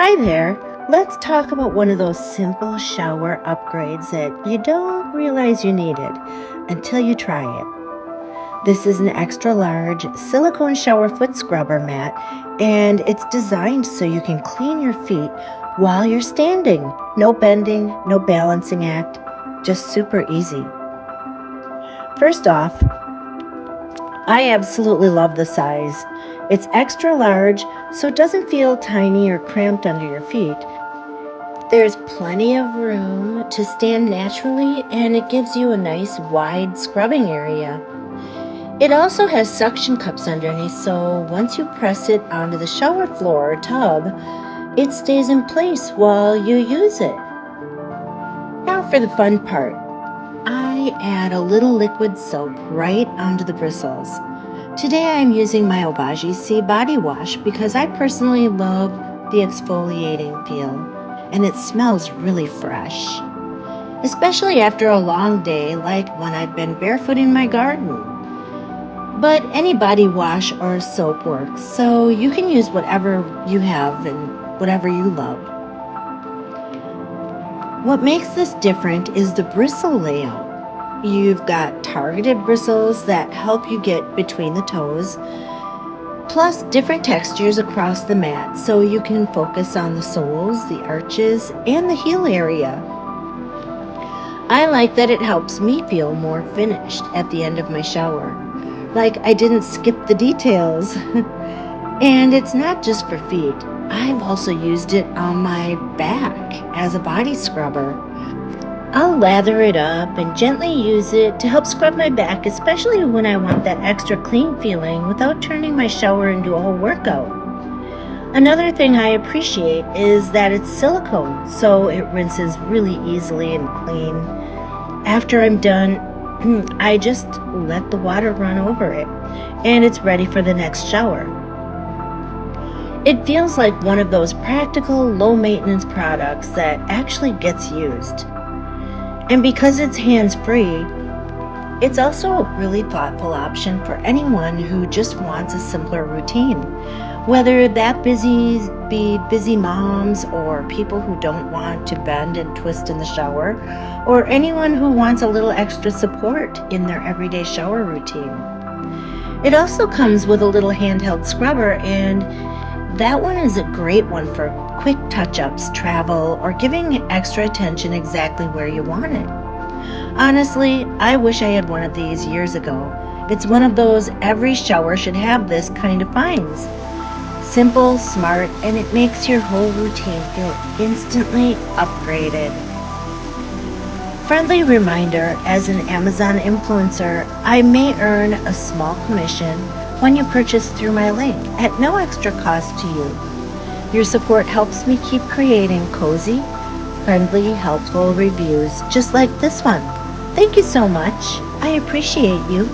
Hi there. Let's talk about one of those simple shower upgrades that you don't realize you needed until you try it. This is an extra large silicone shower foot scrubber mat, and it's designed so you can clean your feet while you're standing. No bending, no balancing act, just super easy. First off, I absolutely love the size. It's extra large, so it doesn't feel tiny or cramped under your feet. There's plenty of room to stand naturally, and it gives you a nice wide scrubbing area. It also has suction cups underneath, so once you press it onto the shower floor or tub, it stays in place while you use it. Now for the fun part. I add a little liquid soap right onto the bristles. Today I'm using my Obagi Sea body wash because I personally love the exfoliating feel, and it smells really fresh, especially after a long day like when I've been barefoot in my garden. But any body wash or soap works, so you can use whatever you have and whatever you love. What makes this different is the bristle layout. You've got targeted bristles that help you get between the toes, plus different textures across the mat so you can focus on the soles, the arches, and the heel area. I like that it helps me feel more finished at the end of my shower, like I didn't skip the details. And it's not just for feet. I've also used it on my back as a body scrubber. I'll lather it up and gently use it to help scrub my back, especially when I want that extra clean feeling without turning my shower into a whole workout. Another thing I appreciate is that it's silicone, so it rinses really easily and clean. After I'm done, I just let the water run over it, and it's ready for the next shower. It feels like one of those practical, low maintenance products that actually gets used. And because it's hands free, it's also a really thoughtful option for anyone who just wants a simpler routine. Whether that be busy moms or people who don't want to bend and twist in the shower, or anyone who wants a little extra support in their everyday shower routine. It also comes with a little handheld scrubber, and that one is a great one for quick touch-ups, travel, or giving extra attention exactly where you want it. Honestly, I wish I had one of these years ago. It's one of those every shower should have this kind of finds. Simple, smart, and it makes your whole routine feel instantly upgraded. Friendly reminder, as an Amazon influencer, I may earn a small commission when you purchase through my link at no extra cost to you. Your support helps me keep creating cozy, friendly, helpful reviews just like this one. Thank you so much. I appreciate you.